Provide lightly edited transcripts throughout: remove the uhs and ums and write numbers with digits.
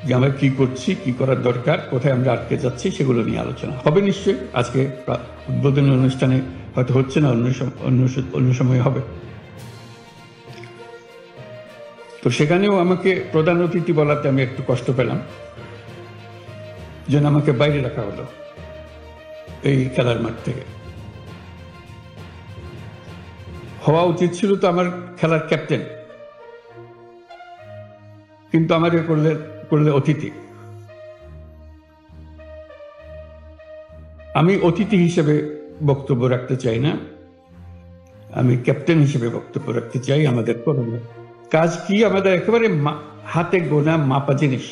যে আমরা কি করছি, কি করার দরকার, কোথায় আমরা আটকে যাচ্ছি, সেগুলো নিয়ে আলোচনা হবে নিশ্চয়ই। আজকে উদ্বোধনী অনুষ্ঠানে হয়তো হচ্ছে না, অন্য সময় হবে। তো সেখানেও আমাকে প্রধান অতিথি বলাতে আমি একটু কষ্ট পেলাম, যেন আমাকে বাইরে রাখা হলো এই খেলার মাঠ থেকে। হওয়া উচিত ছিল তো আমার খেলার ক্যাপ্টেন, কিন্তু আমাকে করলে অতিথি। আমি অতিথি হিসেবে বক্তব্য রাখতে চাই না, আমি ক্যাপ্টেন হিসেবে বক্তব্য রাখতে চাই। আমাদের করণীয় কাজ কি, আমাদের একেবারে হাতে গোনা মাপা জিনিস।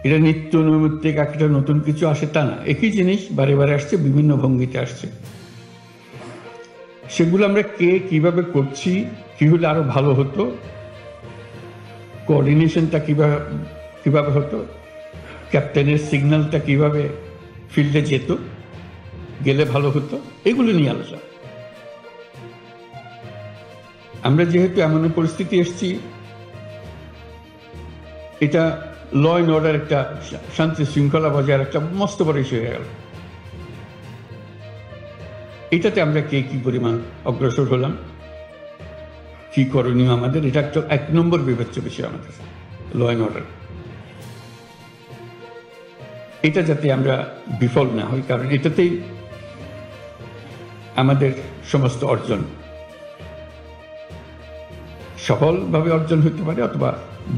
এটা নিত্য নৈমিত্তিক একটা নতুন কিছু আসে তা না, একই জিনিস বারে বারে আসছে, বিভিন্ন ভঙ্গিতে আসছে। সেগুলো আমরা কে কিভাবে করছি, কি হলে আরো ভালো হতো, কোঅর্ডিনেশনটা কিভাবে হতো, ক্যাপ্টেনের সিগন্যালটা কিভাবে ফিল্ডে যেত, গেলে ভালো হতো, এগুলো নিয়ে আলোচনা। আমরা যেহেতু এমন পরিস্থিতি এসেছি, এটা ল অ্যান্ড অর্ডার, একটা শান্তি শৃঙ্খলা বজায় একটা মস্ত বড় ইস্যু হয়ে গেল। এটাতে আমরা কে কি পরিমাণ অগ্রসর হলাম, কি করণীয় আমাদের, এটা একটা 1 নম্বর বিবেচ্য বিষয় আমাদের ল অ্যান্ড অর্ডার। এটা যাতে আমরা বিফল না হই, কারণ এটাতেই আমাদের সমস্ত অর্জন সফলভাবে অর্জন হতে পারে অথবা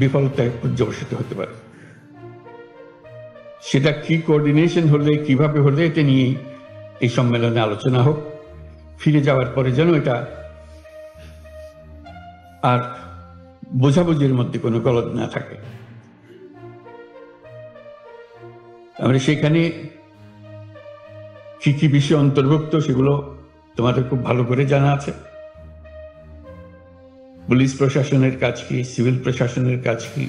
বিফলতায় পর্যবসিত হতে পারে। সেটা কি কোঅর্ডিনেশন হলে, কিভাবে হলে, এটা নিয়ে এই সম্মেলনে আলোচনা হোক। ফিরে যাওয়ার পরে যেন এটা আর বোঝাবুঝির মধ্যে কোনো গলদ না থাকে। আমরা সেখানে কি কি বিষয় অন্তর্ভুক্ত সেগুলো তোমাদের খুব ভালো করে জানা আছে। পুলিশ প্রশাসনের কাজ কি, সিভিল প্রশাসনের কাজ কি,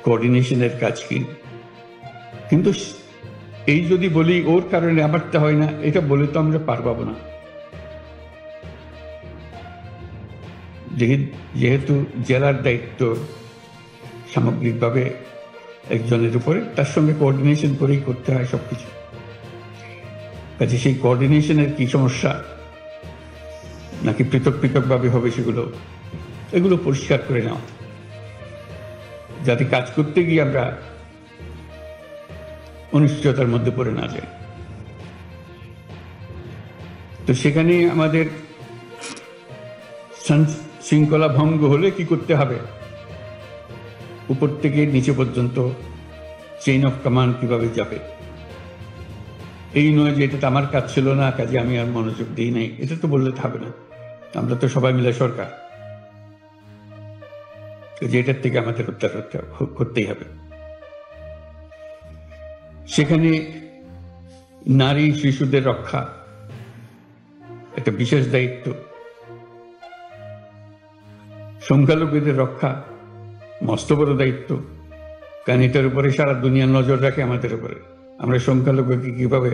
কোঅর্ডিনেশনের কাজ কি। কিন্তু এই যদি বলি ওর কারণে আমারটা হয় না, এটা বলে তো আমরা পার পাবো না। যেহেতু জেলার দায়িত্ব সামগ্রিকভাবে একজনের উপরে, তার সঙ্গে কোঅর্ডিনেশন করেই করতে হয় সবকিছু। কাজে সেই কোঅর্ডিনেশনের কি সমস্যা, নাকি পৃথক পৃথকভাবে হবে, এগুলো পরিষ্কার করে নেওয়া, যাতে কাজ করতে গিয়ে আমরা অনিশ্চয়তার মধ্যে পড়ে না যাই। তো সেখানে আমাদের শৃঙ্খলা ভঙ্গ হলে কি করতে হবে, উপর থেকে নিচে পর্যন্ত চেইন অফ কমান্ড কিভাবে যাবে। এই নয় যে এটা আমার কাজ ছিল না, কাজে আমি আর মনোযোগ দিই নাই, এটা তো বললে হবে না। আমরা তো সবাই মিলে সরকার, যেটার থেকে আমাদের উদ্ধার করতেই হবে। সেখানে নারী শিশুদের রক্ষা একটা বিশেষ দায়িত্ব, সংখ্যালঘুদের রক্ষা মস্ত বড় দায়িত্ব, কারণ এটার উপরে সারা দুনিয়ার নজর রাখে আমাদের উপরে। আমরা সংখ্যালঘুকে কিভাবে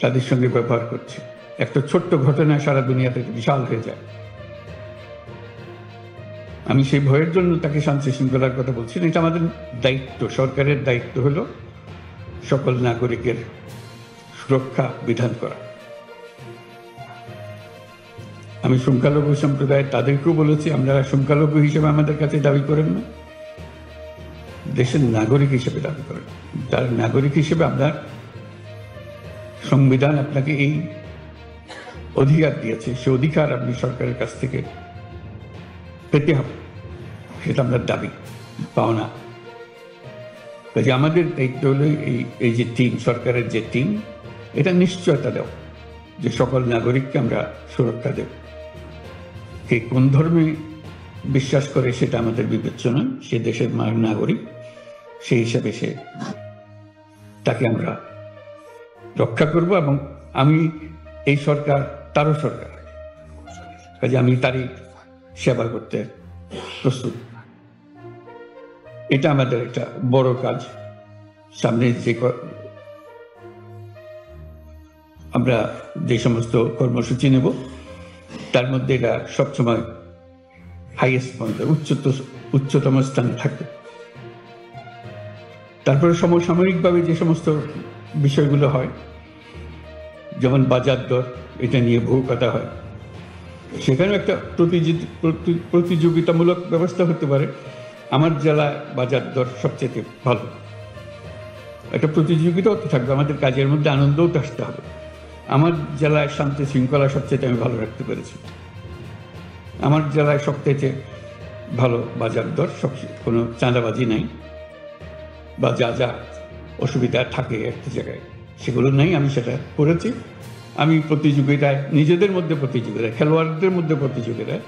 তাদের সঙ্গে ব্যবহার করছি, একটা ছোট্ট ঘটনা সারা দুনিয়াতে বিশাল হয়ে যায়। আমি সেই ভয়ের জন্য তাকে শান্তি শৃঙ্খলার কথা বলছি না, এটা আমাদের দায়িত্ব। সরকারের দায়িত্ব হলো সকল নাগরিকের সুরক্ষা বিধান করা। আমি সংখ্যালঘু সম্প্রদায় তাদেরকেও বলেছি, আমরা সংখ্যালঘু হিসেবে আমাদের কাছে দাবি করেন না, দেশের নাগরিক হিসেবে দাবি করেন। তার নাগরিক হিসেবে আপনার সংবিধান আপনাকে এই অধিকার দিয়েছে, সে অধিকার আপনি সরকারের কাছ থেকে পেতে হবে, সেটা আপনার দাবি, পাওনা। কাজে আমাদের দায়িত্ব হলো এই যে টিম, সরকারের যে টিম, এটা নিশ্চয়তা দেওয়া যে সকল নাগরিককে আমরা সুরক্ষা দেব। কে কোন ধর্মে বিশ্বাস করে সেটা আমাদের বিবেচ্য নয়, সে দেশের নাগরিক, সেই হিসাবে তাকে আমরা রক্ষা করব। এবং আমি এই সরকার তারও সরকার, কাজে আমি তারই সেবা করতে প্রস্তুত। এটা আমাদের একটা বড় কাজ। সামনে আমরা যে সমস্ত কর্মসূচি নেব, তার মধ্যে এটা সবসময় হাইয়েস্ট পয়েন্ট, উচ্চতম স্থানে থাকবে। তারপরে সমসাময়িকভাবে যে সমস্ত বিষয়গুলো হয়, যেমন বাজার দর, এটা নিয়ে বহু কথা হয়, সেখানেও একটা প্রতিযোগিতামূলক ব্যবস্থা হতে পারে। আমার জেলায় বাজার দর সবচেয়ে ভালো, একটা প্রতিযোগিতাও তো থাকবে, আমাদের কাজের মধ্যে আনন্দও তো আসতে হবে। আমার জেলায় শান্তি শৃঙ্খলা সবচেয়ে আমি ভালো রাখতে পেরেছি, আমার জেলায় সবচেয়ে ভালো বাজার দর, সবচেয়ে কোনো চাঁদাবাজি নাই, বা যা যা অসুবিধা থাকে একটা জায়গায় সেগুলো নেই, আমি সেটা করেছি। আমি প্রতিযোগিতায়, নিজেদের মধ্যে প্রতিযোগিতায়, খেলোয়াড়দের মধ্যে প্রতিযোগিতায়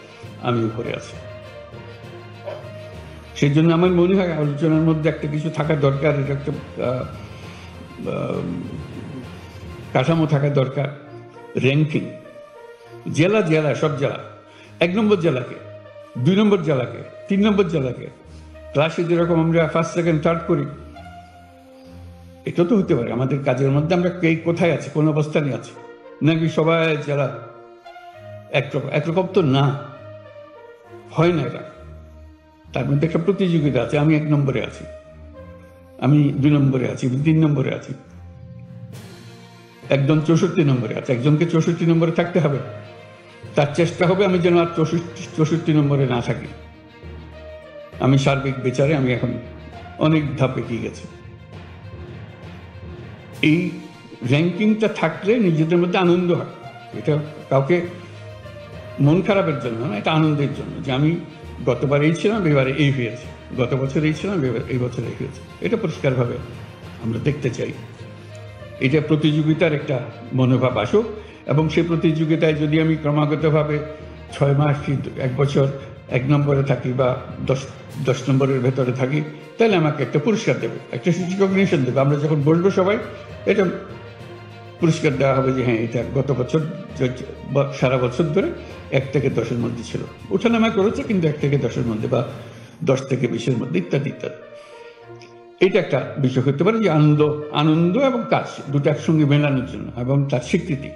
আমি উপরে আছি। সেই জন্য আমার মনে হয় আলোচনার মধ্যে একটা কিছু থাকা দরকার, এটা একটা কাঠামো থাকা দরকার, র্যাঙ্কিং। জেলা জেলা সব জেলা, 1 নম্বর জেলাকে, 2 নম্বর জেলাকে, 3 নম্বর জেলাকে ক্লাসে যেরকম আমরা 1st, 2nd, 3rd করি, এটা তো হতে পারে আমাদের কাজের মধ্যে আমরা কে কোথায় আছি, কোন অবস্থানে আছি, নাকি সবাই জেলা একরকম তো না, হয় না এটা। তার মধ্যে একটা প্রতিযোগিতা আছে, আমি 1 নম্বরে আছি, আমি 2 নম্বরে আছি, 3 নম্বরে আছি, একজন 64 নম্বরে আছে, একজনকে 64 নম্বরে থাকতে হবে, তার চেষ্টা হবে আমি যেন আর 64 নম্বরে না থাকি। আমি সার্বিক বিচারে আমি এখন অনেক ধাপ এগিয়ে গেছি। এই র্যাঙ্কিংটা থাকলে নিজেদের মধ্যে আনন্দ হয়, এটা কাউকে মন খারাপের জন্য না, এটা আনন্দের জন্য, যে আমি গতবার এই ছিলাম, এবারে এই হয়েছে, গত বছর এই ছিলাম, এই বছর এই হয়েছে, এটা পরিষ্কারভাবে আমরা দেখতে চাই। এটা প্রতিযোগিতার একটা মনোভাব আসুক, এবং সেই প্রতিযোগিতায় যদি আমি ক্রমাগতভাবে 6 মাস কি 1 বছর 1 নম্বরে থাকি বা 10 নম্বরের ভেতরে থাকি, তাহলে আমাকে একটা পুরস্কার দেবে, একটা রিকগনিশন দেবে। আমরা যখন বসবো সবাই, এটা পুরস্কার দেওয়া হবে যে হ্যাঁ, এটা গত বছর সারা বছর ধরে 1 থেকে 10-এর মধ্যে ছিল, ওঠানামা করেছে কিন্তু 1 থেকে 10-এর মধ্যে, বা 10 থেকে 20-এর মধ্যে, ইত্যাদি ইত্যাদি। এটা একটা বিষয় হতে পারে যে আনন্দ এবং কাজ দুটো একসঙ্গে মেলানোর জন্য, এবং তার স্বীকৃতি।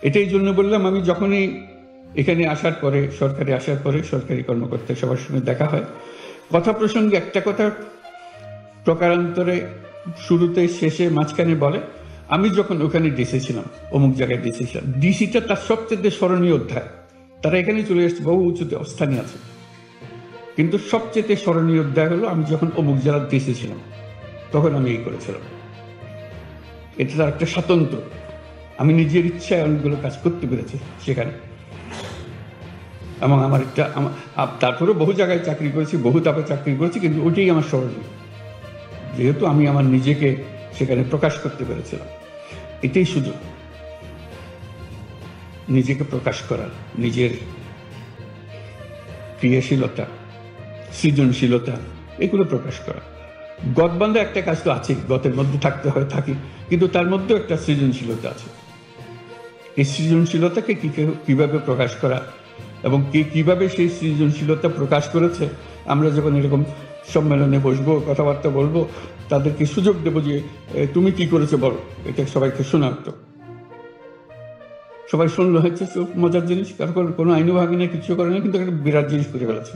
এটাই জন্য বললাম, আমি যখনই এখানে আসার পরে, সরকারি কর্মকর্তা সবার সঙ্গে দেখা হয়, কথা প্রসঙ্গে একটা কথা প্রকারান্তরে শুরুতে, শেষে, মাঝখানে বলে, আমি যখন ওখানে ডিসি ছিলাম, অমুক জায়গায় ডিসি ছিলাম, ডিসিটা তার সবচেয়ে স্মরণীয় অধ্যায়। তারা এখানে চলে এসছে, বহু উঁচুতে অবস্থানে আছে, কিন্তু সবচেয়ে স্মরণীয় অধ্যায় হলো আমি যখন অমুক জেলার ডিসি ছিলাম, তখন আমি এই করেছিলাম। এটা তার একটা স্বাতন্ত্র্য, আমি নিজের ইচ্ছায় অনেকগুলো কাজ করতে পেরেছি সেখানে, এবং আমার একটা, তারপরে বহু জায়গায় চাকরি করেছি, বহু তাপে চাকরি করেছি, কিন্তু ওইটাই আমার স্মরণীয়, যেহেতু আমি আমার নিজেকে সেখানে প্রকাশ করতে পেরেছিলাম। এটাই সুযোগ, নিজেকে প্রকাশ করার, নিজের ক্রিয়াশীলতা, সৃজনশীলতা, এগুলো প্রকাশ করা। গতবান্ধা একটা কাজ তো আছে, গতের মধ্যে থাকতে হয়, থাকি, কিন্তু তার মধ্যেও একটা সৃজনশীলতা আছে। এই সৃজনশীলতাকে কিভাবে প্রকাশ করা, এবং কিভাবে সেই সৃজনশীলতা প্রকাশ করেছে, আমরা যখন এরকম সম্মেলনে বসবো, কথাবার্তা বলবো, তাদেরকে সুযোগ দেবো যে তুমি কি করেছো বলো, এটা সবাইকে শোনার। তো সবাই শুনলো, হচ্ছে মজার জিনিস, কারণ কোনো আইনও ভাঙি না, কিছু করে না, কিন্তু একটা বিরাট জিনিস করে ফেলেছে।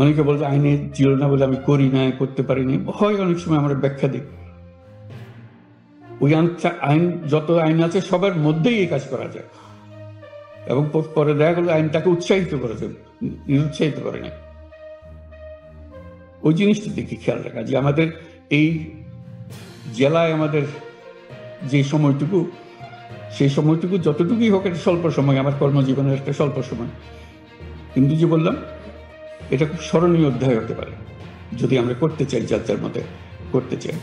অনেকে বলছে আইনে ছিল না বলে আমি করি না, করতে পারিনি, হয় অনেক সময় আমরা ব্যাখ্যা দিই। ওই আইন, যত আইন আছে সবার মধ্যেই এই কাজ করা যায়, এবং পরে দেখা গেল আইনটাকে উৎসাহিত করেছে, নিরুৎসাহিত করে না। ওই জিনিসটা দেখি খেয়াল রাখা, যে আমাদের এই জেলায় আমাদের যে সময়টুকু, সেই সময়টুকু যতটুকুই হোক, একটা স্বল্প সময়, আমার কর্মজীবনের একটা স্বল্প সময়, কিন্তু যে বললাম, এটা খুব স্মরণীয় অধ্যায় হতে পারে যদি আমরা করতে চাই, যার মধ্যে করতে চাই।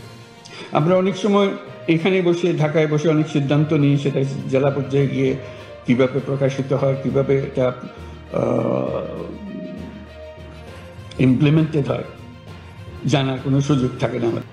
আমরা অনেক সময় এখানে বসে, ঢাকায় বসে অনেক সিদ্ধান্ত নিই, সেটা জেলা পর্যায়ে গিয়ে কিভাবে প্রকাশিত হয়, কিভাবে এটা ইমপ্লিমেন্টেড হয়, জানার কোনো সুযোগ থাকে না আমাদের।